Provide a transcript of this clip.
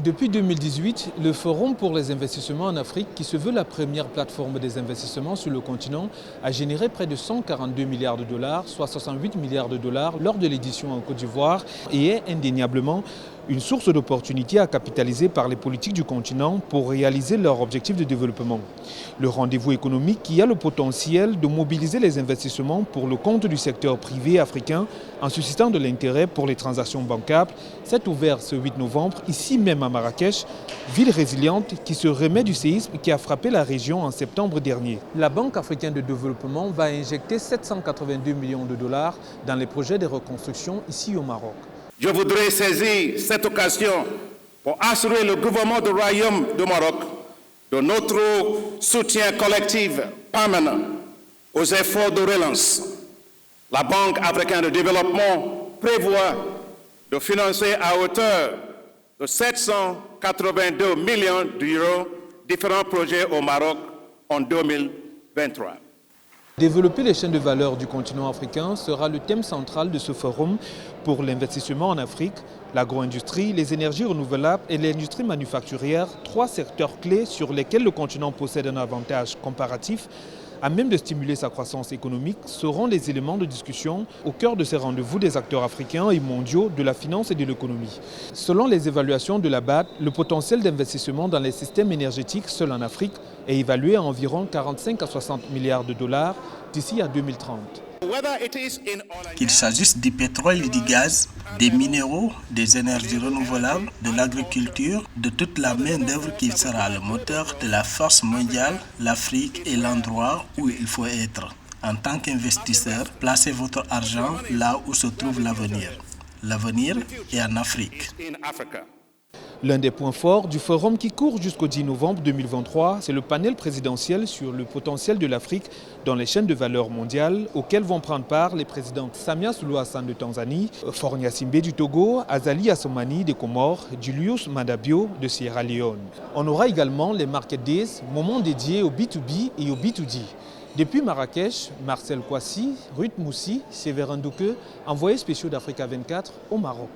Depuis 2018, le Forum pour les investissements en Afrique, qui se veut la première plateforme des investissements sur le continent, a généré près de 142 milliards de dollars, soit 68 milliards de dollars lors de l'édition en Côte d'Ivoire et est indéniablement une source d'opportunités à capitaliser par les politiques du continent pour réaliser leurs objectifs de développement. Le rendez-vous économique qui a le potentiel de mobiliser les investissements pour le compte du secteur privé africain en suscitant de l'intérêt pour les transactions bancables s'est ouvert ce 8 novembre, ici même à Marrakech, ville résiliente qui se remet du séisme qui a frappé la région en septembre dernier. La Banque africaine de développement va injecter 782 millions de dollars dans les projets de reconstruction ici au Maroc. Je voudrais saisir cette occasion pour assurer le gouvernement du Royaume du Maroc de notre soutien collectif permanent aux efforts de relance. La Banque africaine de développement prévoit de financer à hauteur de 782 millions d'euros différents projets au Maroc en 2023. Développer les chaînes de valeur du continent africain sera le thème central de ce forum pour l'investissement en Afrique, l'agro-industrie, les énergies renouvelables et l'industrie manufacturière, trois secteurs clés sur lesquels le continent possède un avantage comparatif à même de stimuler sa croissance économique, seront les éléments de discussion au cœur de ces rendez-vous des acteurs africains et mondiaux de la finance et de l'économie. Selon les évaluations de la BAD, le potentiel d'investissement dans les systèmes énergétiques seuls en Afrique est évalué à environ 45 à 60 milliards de dollars d'ici à 2030. Qu'il s'agisse du pétrole et du gaz, des minéraux, des énergies renouvelables, de l'agriculture, de toute la main-d'œuvre qui sera le moteur de la force mondiale, l'Afrique est l'endroit où il faut être. En tant qu'investisseur, placez votre argent là où se trouve l'avenir. L'avenir est en Afrique. L'un des points forts du forum qui court jusqu'au 10 novembre 2023, c'est le panel présidentiel sur le potentiel de l'Afrique dans les chaînes de valeur mondiales auxquelles vont prendre part les présidents Samia Suluhu Hassan de Tanzanie, Faure Gnassingbé du Togo, Azali Assoumani des Comores, Julius Maada Bio de Sierra Leone. On aura également les Market Days, moments dédiés au B2B et au B2G. Depuis Marrakech, Marcel Kouassi, Ruth Moussi, Séverin Douke, envoyés spéciaux d'Africa 24 au Maroc.